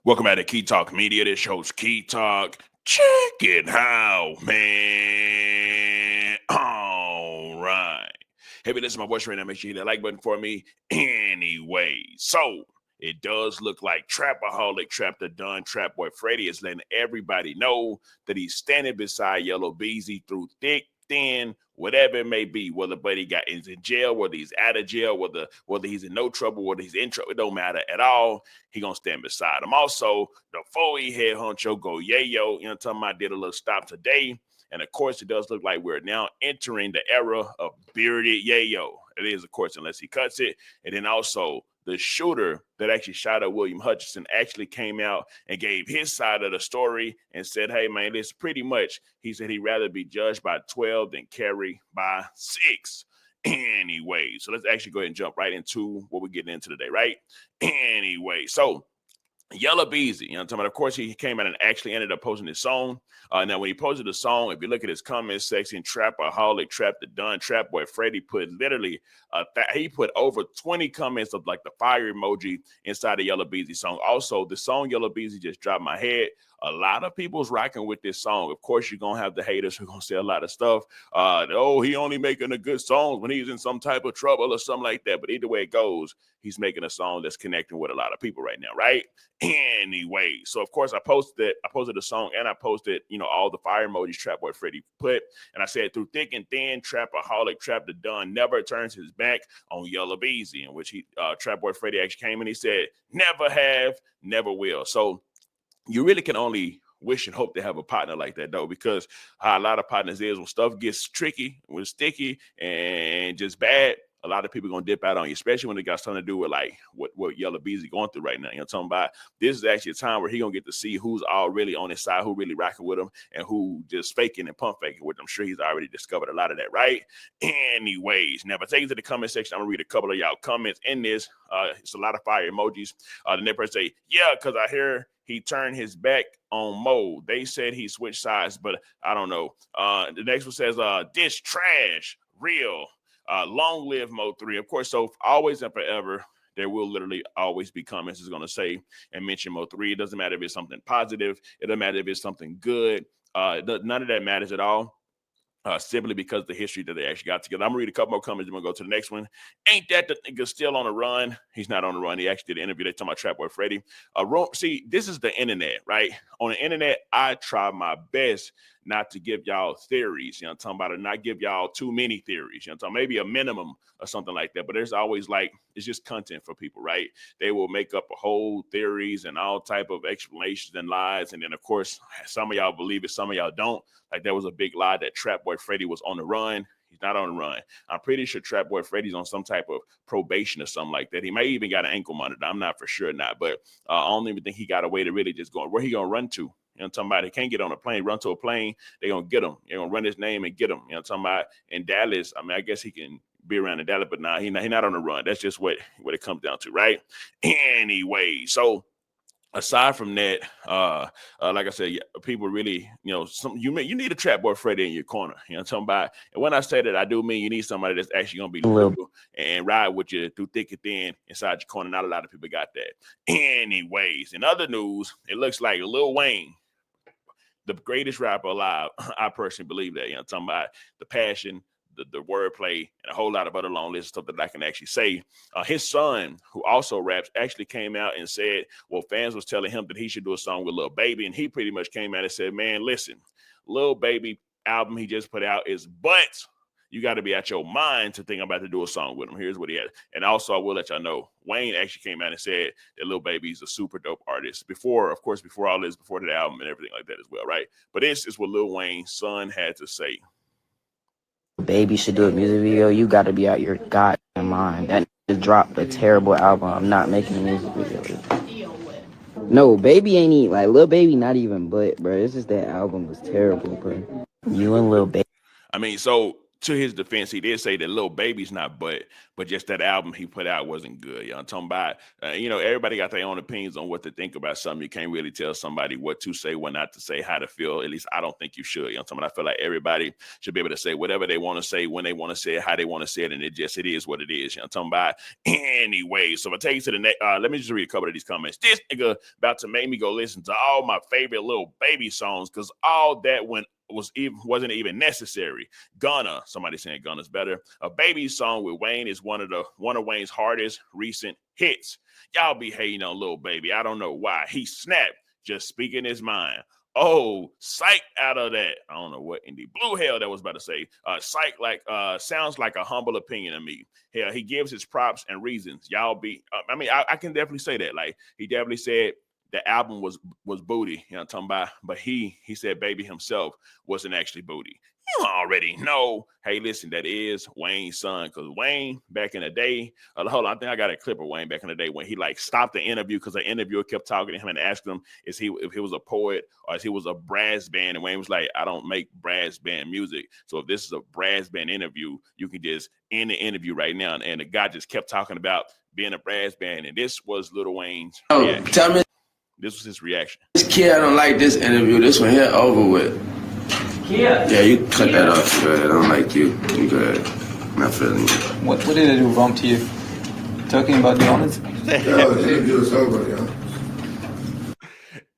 Welcome back to Key Talk Media. This show's Key Talk. Check it out, man. All right. Hey, if you listen to my voice right now, make sure you hit that like button for me. Anyway, so it does look like Trapaholic Trap the Done Trapboy Freddy is letting everybody know that he's standing beside Yella Beezy through thick, thin, whatever it may be, whether buddy is in jail, whether he's out of jail, whether he's in no trouble, whether he's in trouble, it don't matter at all. He gonna stand beside him. Also, the 4E head honcho go Yayo, you know what I'm talking about, did a little stop today. And of course, it does look like we're now entering the era of bearded Yayo. It is, of course, unless he cuts it. And then also the shooter that actually shot at Wilmer Hutchins actually came out and gave his side of the story and said, hey, man, it's pretty much, he said he'd rather be judged by 12 than carry by 6. Anyway, so let's actually go ahead and jump right into what we're getting into today, right? Anyway, so Yella Beezy, you know what I'm talking about? Of course, he came out and actually ended up posting his song. Now, when he posted the song, if you look at his comment section, Trapaholic, Trap the Done, Trapboy Freddy put literally, he put over 20 comments of like the fire emoji inside the Yella Beezy song. Also, the song Yella Beezy just dropped my head. A lot of people's rocking with this song. Of course, you're going to have the haters who are going to say a lot of stuff. Oh, he only making a good song when he's in some type of trouble or something like that. But either way it goes, he's making a song that's connecting with a lot of people right now, right? Anyway, so of course I posted the song and I posted, all the fire emojis Trapboy Freddy put. And I said, through thick and thin, Trapaholic, Trap the Done never turns his back on Yella Beezy, in which Trapboy Freddy actually came and he said, never have, never will. So you really can only wish and hope to have a partner like that, though, because how a lot of partners is when stuff gets tricky, when it's sticky and just bad, a lot of people are going to dip out on you, especially when it got something to do with like what Yella Beezy going through right now. You know what I'm talking about? This is actually a time where he going to get to see who's all really on his side, who really rocking with him, and who just faking and pump faking, which I'm sure he's already discovered a lot of that, right? Anyways, now, if I take you to the comment section, I'm going to read a couple of y'all comments in this. It's a lot of fire emojis. The next person say, yeah, because I hear he turned his back on Mo. They said he switched sides, but I don't know. The next one says, this trash, real. Long live Mo 3. Of course, so always and forever, there will literally always be comments that's going to say and mention Mo 3. It doesn't matter if it's something positive. It doesn't matter if it's something good. None of that matters at all. Simply because of the history that they actually got together. I'm gonna read a couple more comments. I'm gonna go to the next one. Ain't that the nigga still on the run? He's not on the run. He actually did an interview. They talking about Trapboy Freddy. See, this is the internet, right? On the internet, I try my best not to give y'all theories. You know, I'm talking about, not give y'all too many theories. You know, I'm talking maybe a minimum or something like that. But there's always like, it's just content for people, right? They will make up a whole theories and all type of explanations and lies. And then of course, some of y'all believe it, some of y'all don't. Like there was a big lie that Trapboy Freddy was on the run. He's not on the run. I'm pretty sure Trapboy Freddy's on some type of probation or something like that. He may even got an ankle monitor. I'm not for sure not, but I don't even think he got a way to really just go. Where he gonna run to? You know what I'm talking about? He can't get on a plane, run to a plane. They're going to get him. They're going to run his name and get him. You know what I'm talking about? In Dallas, I mean, I guess he can be around in Dallas, but nah, he's not on the run. That's just what it comes down to, right? Anyway, so aside from that, like I said, people really, you need a Trapboy Freddy in your corner. You know what I'm talking about? And when I say that, I do mean you need somebody that's actually going to be loyal and ride with you through thick and thin inside your corner. Not a lot of people got that. Anyways, in other news, it looks like Lil Wayne, the greatest rapper alive. I personally believe that. You know, I'm talking about the passion, the wordplay, and a whole lot of other long list of stuff that I can actually say. His son, who also raps, actually came out and said, well, fans was telling him that he should do a song with Lil Baby, and he pretty much came out and said, man, listen, Lil Baby album he just put out is but you got to be at your mind to think about to do a song with him. Here's what he had. And also, I will let y'all know, Wayne actually came out and said that Lil Baby's a super dope artist. Before all this, before the album and everything like that as well, right? But this is what Lil Wayne's son had to say. Baby should do a music video, you got to be out your goddamn mind. That just dropped a terrible album. I'm not making a music video. No, Baby ain't even, like, Lil Baby not even, but, bro, it's just that album was terrible, bro. You and Lil Baby. I mean, so to his defense, he did say that Lil Baby's not but just that album he put out wasn't good. You know, I'm talking about, everybody got their own opinions on what to think about something. You can't really tell somebody what to say, what not to say, how to feel. At least I don't think you should. You know, I'm talking about, I feel like everybody should be able to say whatever they want to say, when they want to say it, how they want to say it, and it is what it is. You know, I'm talking about anyway. So if I take you to the next, let me just read a couple of these comments. This nigga about to make me go listen to all my favorite Lil Baby songs because all that wasn't even necessary. Gunna, somebody saying Gunna's better. A Baby song with Wayne is one of Wayne's hardest recent hits. Y'all be hating on Lil Baby. I don't know why. He snapped, just speaking his mind. Oh, psych out of that. I don't know what in the blue hell that was about to say. Psych sounds like a humble opinion to me. Hell, he gives his props and reasons. Y'all be, I can definitely say that. Like, he definitely said the album was booty, you know what I'm talking about? But he said Baby himself wasn't actually booty. You already know. Hey, listen, that is Wayne's son. Because Wayne, back in the day, hold on, I think I got a clip of Wayne back in the day when he like stopped the interview because the interviewer kept talking to him and asked him if he was a poet or if he was a brass band. And Wayne was like, I don't make brass band music. So if this is a brass band interview, you can just end the interview right now. And the guy just kept talking about being a brass band. And this was Lil Wayne's reaction. Tell me. This was his reaction. This kid, I don't like this interview. This one here over with. Yeah, you cut that off. Good. I don't like you. You good. Not feeling you. What did I do wrong to you? Talking about the honest? Yo, the interview is over, yo.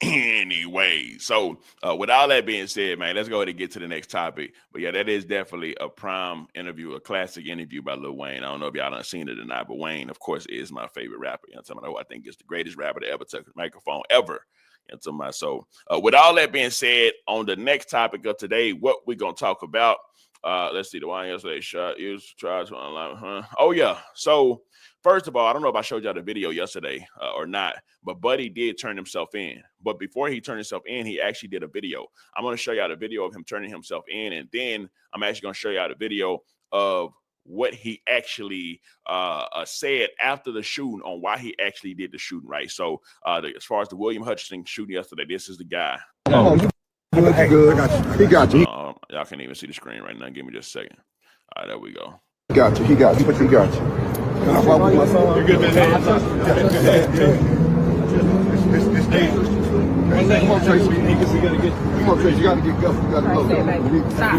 Anyway, so with all that being said, man, let's go ahead and get to the next topic. But yeah, that is definitely a prime interview, a classic interview by Lil Wayne. I don't know if y'all done seen it or not, but Wayne, of course, is my favorite rapper. You know what I'm talking about? I think it's the greatest rapper to ever took a microphone ever. You know what I'm talking about? So with all that being said, on the next topic of today, what we're going to talk about, let's see, the one yesterday shot is tried to online. Oh, yeah. So first of all, I don't know if I showed y'all the video yesterday or not, but Buddy did turn himself in. But before he turned himself in, he actually did a video. I'm going to show y'all the video of him turning himself in, and then I'm actually going to show y'all the video of what he actually said after the shooting on why he actually did the shooting, right? So as far as the Wilmer Hutchins shooting yesterday, this is the guy. Oh, good. He got you. Y'all can't even see the screen right now. Give me just a second. All right, there we go. He got you. He got you. He got you. Can I walk with my son? You're good, man. It's dangerous. Come on, Tracy. Come on, Tracy. You gotta get go. You gotta go. Stop.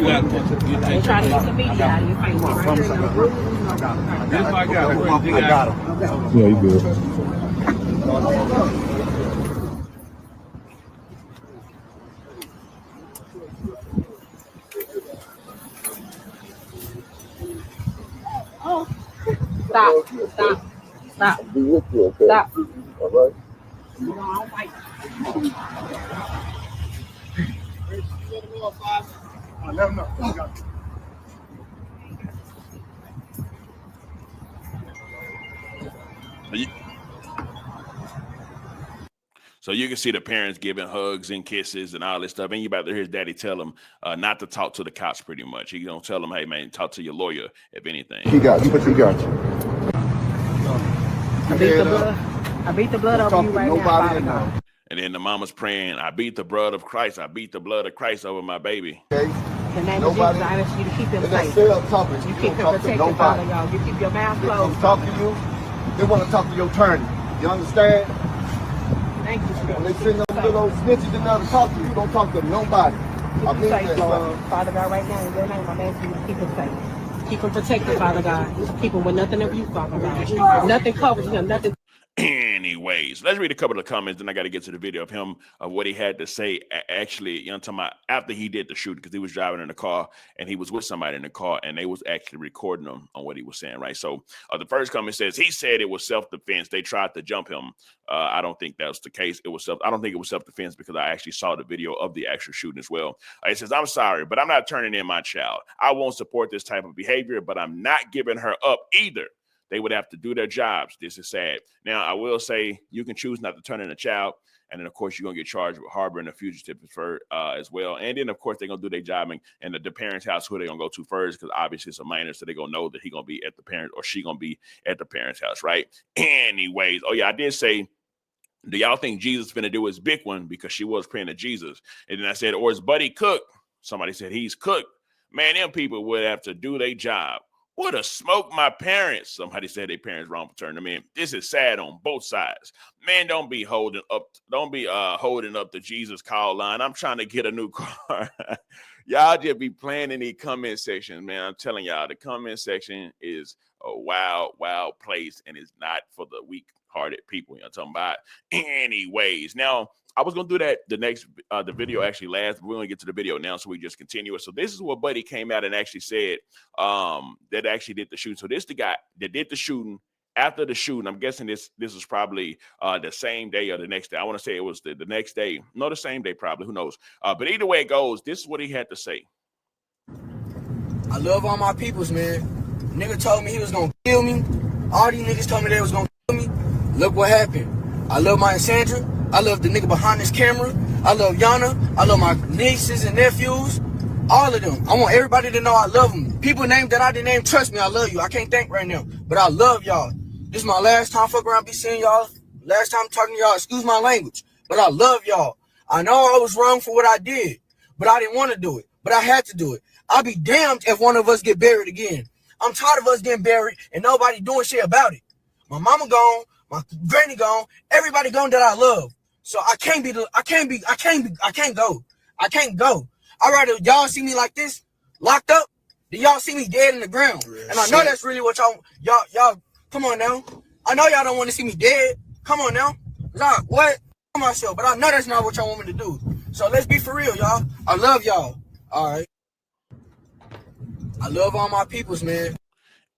They're trying to get some media out of your face. I promise I got him. I got him. Yeah, you good. Stop. Be with you, okay? Stop. All right. Let him know. I got you. So you can see the parents giving hugs and kisses and all this stuff. And you about to hear his daddy tell him not to talk to the cops pretty much. He gonna tell him, hey, man, talk to your lawyer, if anything. He got you, but he got you. I beat the blood over you right now, Father God. And then the mama's praying, I beat the blood of Christ. I beat the blood of Christ over my baby. Okay. In the name of Jesus, I ask you to keep him safe. You keep him protected, Father God. You keep your mouth closed. They talk to you. They want to talk to your attorney. You understand? Thank you, When they send them little snitches in there to talk to you, don't talk to nobody. I mean that, Father God, right now, in your name, I'm asking you to keep him safe. Keep him protected, Father God. Keep him with nothing of you, Father God. Nothing covers him, nothing. Anyways, let's read a couple of comments, then I got to get to the video of him, of what he had to say actually, you know, talking about after he did the shooting, because he was driving in the car and he was with somebody in the car and they was actually recording him on what he was saying, right? So the first comment says, he said it was self-defense. They tried to jump him. I don't think that's the case. I don't think it was self-defense because I actually saw the video of the actual shooting as well. It says, I'm sorry, but I'm not turning in my child. I won't support this type of behavior, but I'm not giving her up either. They would have to do their jobs. This is sad. Now, I will say you can choose not to turn in a child. And then, of course, you're going to get charged with harboring a fugitive as well. And then, of course, they're going to do their job. And the parents' house, who they're going to go to first, because obviously it's a minor, so they're going to know that he's going to be at the parent or she going to be at the parents' house, right? Anyways, oh, yeah, I did say, do y'all think Jesus finna do his big one? Because she was praying to Jesus. And then I said, or is Buddy cooked? Somebody said he's cooked. Man, them people would have to do their job. Would have smoked my parents. Somebody said their parents wrong for turning them in. This is sad on both sides. Man, don't be holding up the Jesus call line. I'm trying to get a new car. Y'all just be playing in the comment section, man. I'm telling y'all, the comment section is a wild, wild place, and it's not for the weak-hearted people. You know what I'm talking about? Anyways, now I was gonna do that the video actually last, but we're gonna get to the video now, so we just continue it. So this is what Buddy came out and actually said that actually did the shooting. So this the guy that did the shooting. After the shooting, I'm guessing this was probably the same day or the next day. I want to say it was the next day. No, the same day probably. Who knows? But either way it goes, this is what he had to say. I love all my peoples, man. Nigga told me he was gonna kill me. All these niggas told me they was gonna kill me. Look what happened. I love my Sandra. I love the nigga behind this camera. I love Yana. I love my nieces and nephews. All of them. I want everybody to know I love them. People named that I didn't name, trust me, I love you. I can't think right now, but I love y'all. This is my last time fuck around be seeing y'all. Last time talking to y'all, excuse my language, but I love y'all. I know I was wrong for what I did, but I didn't want to do it, but I had to do it. I'll be damned if one of us get buried again. I'm tired of us getting buried and nobody doing shit about it. My mama gone, my granny gone, everybody gone that I love. So I can't go. I can't go. I'd rather y'all see me like this, locked up, than y'all see me dead in the ground. And I know that's really what y'all, come on now. I know y'all don't want to see me dead. Come on now. Nah, what? On myself, but I know that's not what y'all want me to do. So let's be for real, y'all. I love y'all. All right. I love all my peoples, man.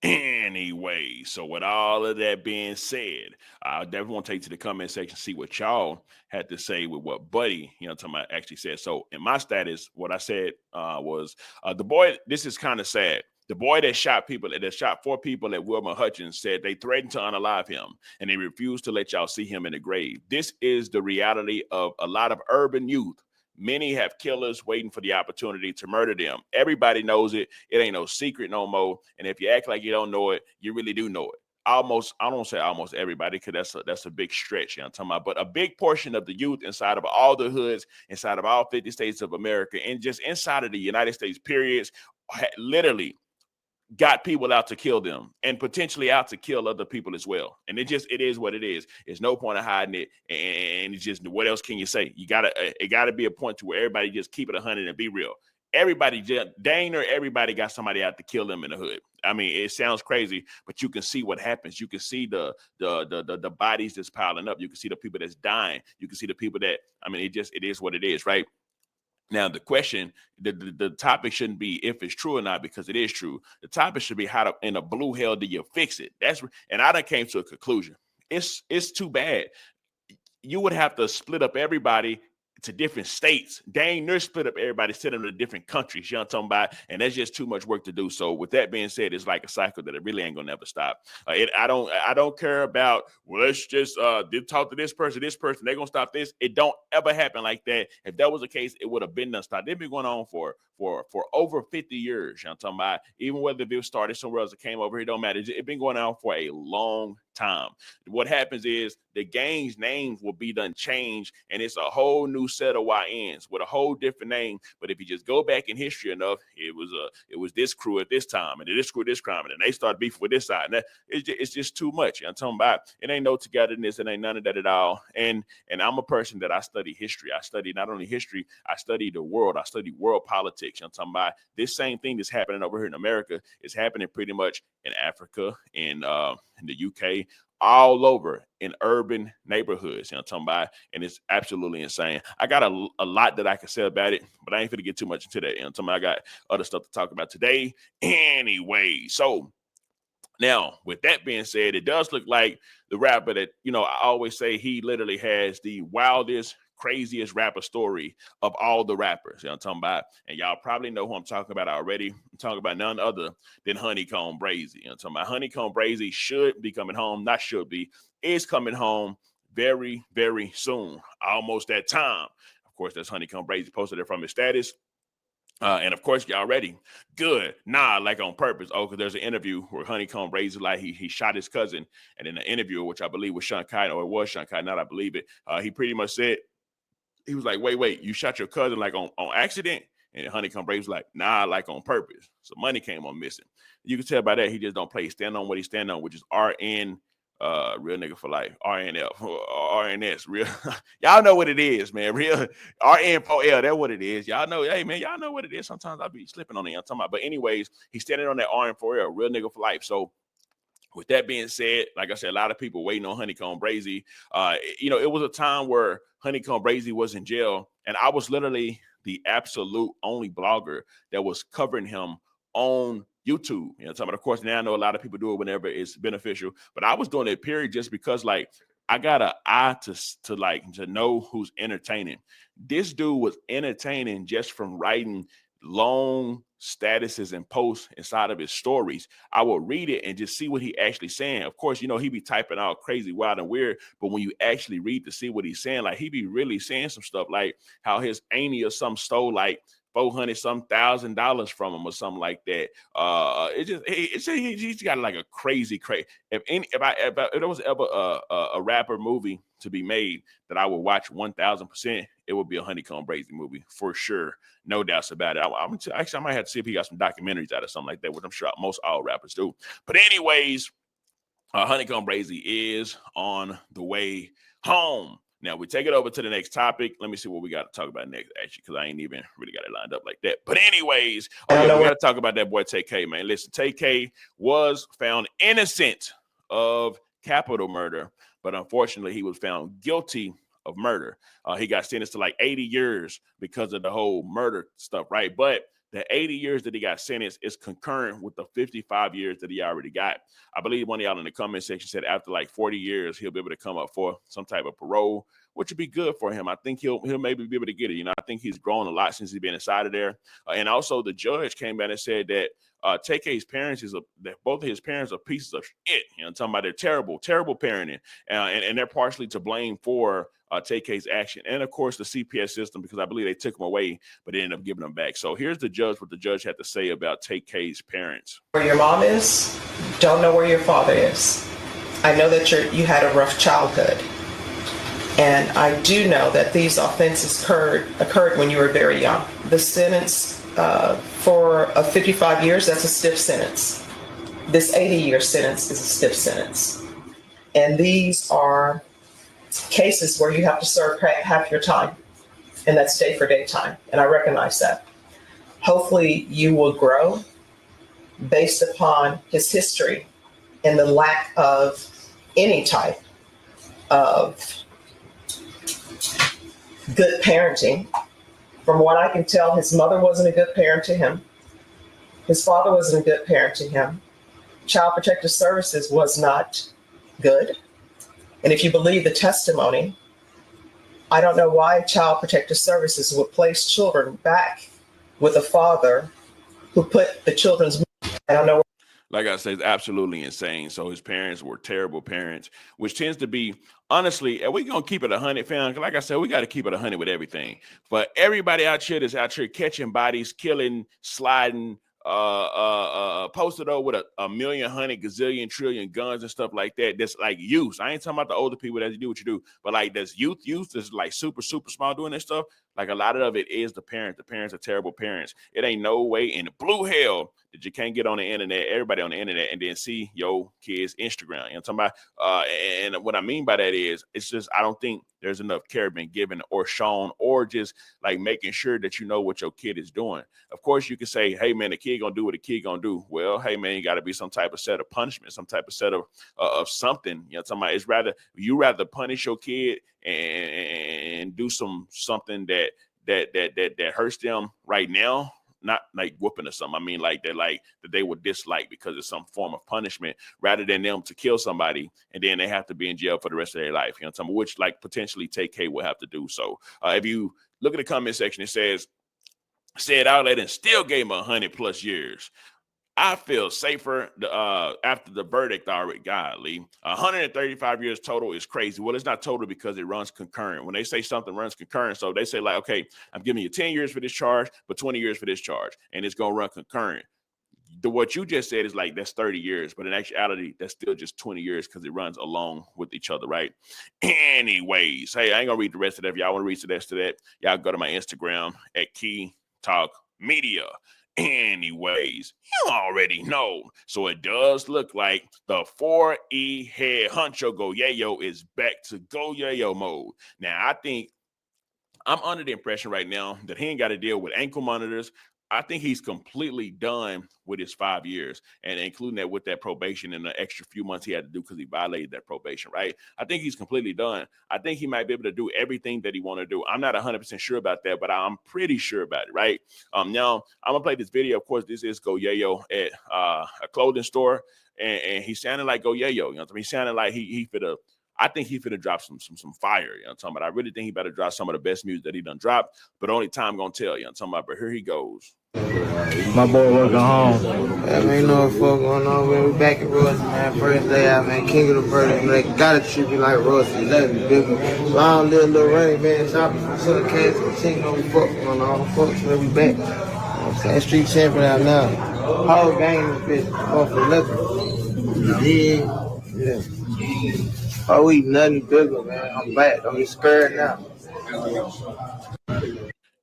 Anyway, so with all of that being said, I definitely want to take to the comment section, see what y'all had to say with what Buddy, talking about, actually said. So in my status, what I said was the boy, this is kind of sad. The boy that shot 4 people at Wilmer Hutchins said they threatened to unalive him and they refused to let y'all see him in the grave. This is the reality of a lot of urban youth. Many have killers waiting for the opportunity to murder them. Everybody knows it. It ain't no secret no more. And if you act like you don't know it, you really do know it. I don't say almost everybody, because that's a big stretch. I'm talking about, but a big portion of the youth inside of all the hoods, inside of all 50 states of America, and just inside of the United States, periods, literally got people out to kill them and potentially out to kill other people as well. And it is what it is. There's no point of hiding it. And it's just, what else can you say? It gotta be a point to where everybody just keep it 100 and be real. Everybody, dang near everybody got somebody out to kill them in the hood. I mean, it sounds crazy, but you can see what happens. You can see the bodies that's piling up. You can see the people that's dying. You can see the people that, I mean, it is what it is, right? Now, the question, the topic shouldn't be if it's true or not, because it is true. The topic should be how in the blue hell do you fix it? And I done came to a conclusion. It's too bad. You would have to split up everybody to different states. Dang near split up everybody, send them to different countries. You know what I'm talking about? And that's just too much work to do. So with that being said, it's like a cycle that it really ain't gonna never stop. I don't care about, well, let's just talk to this person, they're gonna stop this. It don't ever happen like that. If that was the case, it would have been done stopped. They've been going on for over 50 years. You know what I'm talking about? Even whether it started somewhere else or came over here, don't matter. It's been going on for a long time. What happens is the gang's names will be done changed, and it's a whole new set of YNs with a whole different name. But if you just go back in history enough, it was this crew at this time, and this crew this crime, and then they start beefing with this side. And it's just too much. You know what I'm talking about? It ain't no togetherness. It ain't none of that at all. And I'm a person that I study history. I study not only history, I study the world. I study world politics. You know what I'm talking about? This same thing that's happening over here in America is happening pretty much in Africa, in the UK, all over in urban neighborhoods. You know what I'm talking about? And it's absolutely insane. I got a lot that I can say about it, but I ain't finna get too much into that. You know what I'm talking about? I got other stuff to talk about today. Anyway, so now, with that being said, it does look like the rapper that, I always say he literally has the wildest, craziest rapper story of all the rappers. You know what I'm talking about? And y'all probably know who I'm talking about already. I'm talking about none other than Honeycomb Brazy. You know what I'm talking about? Honeycomb Brazy should be coming home. Not should be. Is coming home very, very soon. Almost that time. Of course, that's Honeycomb Brazy posted it from his status. And of course, y'all ready? Good. Nah, like on purpose. Oh, because there's an interview where Honeycomb Brazy, like he shot his cousin. And in the interview, which I believe was Sean Kite, or it was Sean Kite, not I believe it. He pretty much said, he was like, wait, you shot your cousin like on accident? And Honeycomb Brazy was like, nah, like on purpose. So money came on missing. You can tell by that he just don't play. Stand on what he stand on, which is RN, real nigga for life. RNF, RNS, real. Y'all know what it is, man. Real RN4L, that's what it is. Y'all know, hey man, y'all know what it is. Sometimes I be slipping on it. I'm talking about. But anyways, he's standing on that RN4L, real nigga for life. So with that being said, like I said, a lot of people waiting on Honeycomb Brazy. It was a time where Honeycomb Brazy was in jail, and I was literally the absolute only blogger that was covering him on YouTube. Of course, now I know a lot of people do it whenever it's beneficial, but I was doing it period just because, like, I got an eye to know who's entertaining. This dude was entertaining just from writing long statuses and posts inside of his stories. I will read it and just see what he actually saying. Of course, he be typing out crazy, wild, and weird, but when you actually read to see what he's saying, like, he be really saying some stuff like how his auntie or something stole like $400,000 from him or something like that. He's got like a crazy. If there was ever a rapper movie to be made that I would watch 1,000%, it would be a Honeycomb Brazy movie for sure, no doubts about it. I might have to see if he got some documentaries out or something like that, which I'm sure most all rappers do. But anyways, Honeycomb Brazy is on the way home. Now, we take it over to the next topic. Let me see what we got to talk about next, actually, because I ain't even really got it lined up like that. But anyways, we got to talk about that boy Tay-K, man. Listen, Tay-K was found innocent of capital murder, but unfortunately, he was found guilty of murder. He got sentenced to like 80 years because of the whole murder stuff, right? But the 80 years that he got sentenced is concurrent with the 55 years that he already got. I believe one of y'all in the comment section said after like 40 years, he'll be able to come up for some type of parole, which would be good for him. I think he'll maybe be able to get it. I think he's grown a lot since he's been inside of there. And also the judge came back and said that Tay-K's parents that both of his parents are pieces of shit. I'm talking about they're terrible parenting. And they're partially to blame for Tay-K's action. And of course the CPS system, because I believe they took him away, but they ended up giving him back. So here's what the judge had to say about Tay-K's parents. Where your mom is, don't know where your father is. I know that you had a rough childhood. And I do know that these offenses occurred when you were very young. The sentence for 55 years, that's a stiff sentence. This 80-year sentence is a stiff sentence. And these are cases where you have to serve half your time, and that's day for day time. And I recognize that. Hopefully you will grow based upon his history and the lack of any type of good parenting. From what I can tell, his mother wasn't a good parent to him. His father wasn't a good parent to him. Child Protective Services was not good. And if you believe the testimony, I don't know why Child Protective Services would place children back with a father who put the children's. I don't know. Like I said, it's absolutely insane. So his parents were terrible parents, which tends to be, honestly, and we're going to keep it 100, fam. Like I said, we got to keep it 100 with everything. But everybody out here that's out here catching bodies, killing, sliding, posted up with a million, 100, gazillion, trillion guns and stuff like that. That's like youth. I ain't talking about the older people that do what you do, but like that's youth that's like super small doing this stuff. Like a lot of it is the parents. The parents are terrible parents. It ain't no way in the blue hell that you can't get on the internet, everybody on the internet, and then see your kids' Instagram. You know what I'm talking about? And what I mean by that is, it's just, I don't think there's enough care being given or shown, or just like making sure that you know what your kid is doing. Of course, you can say, hey man, the kid gonna do what the kid gonna do. Well, hey man, you gotta be some type of set of punishment, some type of set of something. You know what I'm talking about? You rather punish your kid and do something that hurts them right now, not like whooping or something. I mean, like that they would dislike because it's some form of punishment, rather than them to kill somebody and then they have to be in jail for the rest of their life. You know what I'm talking about? Which like potentially Tay-K will have to do. So if you look at the comment section, it said outlet and still gave him 100+ years. I feel safer after the verdict already. Godly, 135 years total is crazy. Well, it's not total because it runs concurrent. When they say something runs concurrent, so they say like, okay, I'm giving you 10 years for this charge, but 20 years for this charge, and it's gonna run concurrent. What you just said is like that's 30 years, but in actuality, that's still just 20 years because it runs along with each other, right? Anyways, hey, I ain't gonna read the rest of that. If y'all want to read the rest of that, y'all go to my Instagram at Key Talk Media. Anyways, you already know. So it does look like the 4E head honcho Go Yayo is back to Go Yayo mode. Now, I think I'm under the impression right now that he ain't got to deal with ankle monitors. I think he's completely done with his 5 years, and including that with that probation and the extra few months he had to do because he violated that probation, right? I think he's completely done. I think he might be able to do everything that he want to do. I'm not 100% sure about that, but I'm pretty sure about it, right? Now, I'm going to play this video. Of course, this is Go Yayo at a clothing store, and he sounded like Go Yayo. You know what I mean? He sounded like he finna, I think he finna drop some fire. You know what I'm talking about? I really think he better drop some of the best music that he done dropped, but only time gonna tell. You know what I'm talking about? But here he goes. My boy working home. Man, ain't no fuck going on, man. We back at Royalty, man. First day out, man. King of the bird, man. Gotta treat me like Royalty. Let me, baby. Long live Lil Wayne, man. Shopping from Southern Kansas. King of the fuck going on. Fucks, man. We back. You know what I'm saying? Street champion out now. Whole gang in this bitch. Going for nothing. Yeah. Oh, we nothing bigger, man. I'm back. Don't get scared now.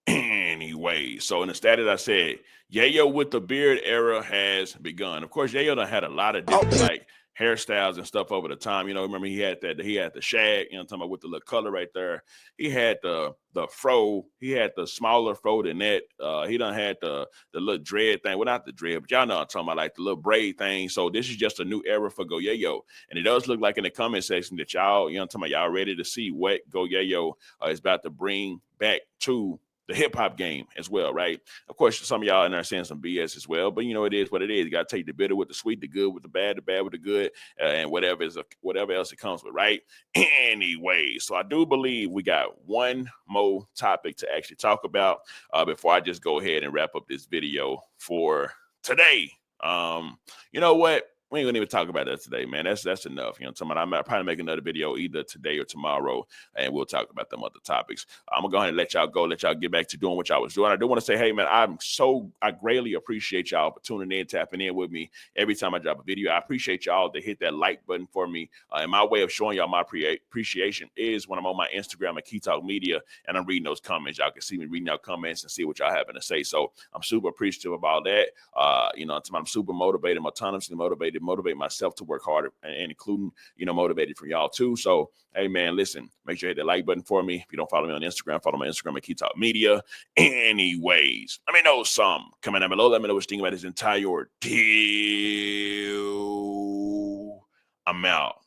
Anyway, so in the status I said, Yayo with the beard era has begun. Of course, Yayo done had a lot of different like hairstyles and stuff over the time. You know, remember he had the shag, you know, talking about with the little color right there. He had the fro, he had the smaller fro than that. He done had the little dread thing. Well, not the dread, but y'all know what I'm talking about, like the little braid thing. So this is just a new era for Go Yayo. And it does look like in the comment section that y'all, you know, what I'm talking about, y'all ready to see what Go Yayo is about to bring back to the hip hop game as well, right? Of course, some of y'all in there saying some BS as well, but you know it is what it is. You got to take the bitter with the sweet, the good with the bad with the good, and whatever else it comes with, right? Anyway, so I do believe we got one more topic to actually talk about before I just go ahead and wrap up this video for today. You know what? We ain't gonna even talk about that today, man. That's enough. You know, I might probably make another video either today or tomorrow, and we'll talk about them other topics. I'm gonna go ahead and let y'all go, let y'all get back to doing what y'all was doing. I do want to say, hey man, I greatly appreciate y'all for tuning in, tapping in with me every time I drop a video. I appreciate y'all to hit that like button for me. And my way of showing y'all my appreciation is when I'm on my Instagram at Key Talk Media and I'm reading those comments. Y'all can see me reading out comments and see what y'all having to say. So I'm super appreciative about that. You know, I'm super motivated, I'm autonomously motivate myself to work harder and including, you know, motivated for y'all too. So, hey man, listen, make sure you hit that like button for me. If you don't follow me on Instagram, follow my Instagram at Key Talk Media. Anyways, let me know some. Comment down below. Let me know what you think about this entire ordeal. I'm out.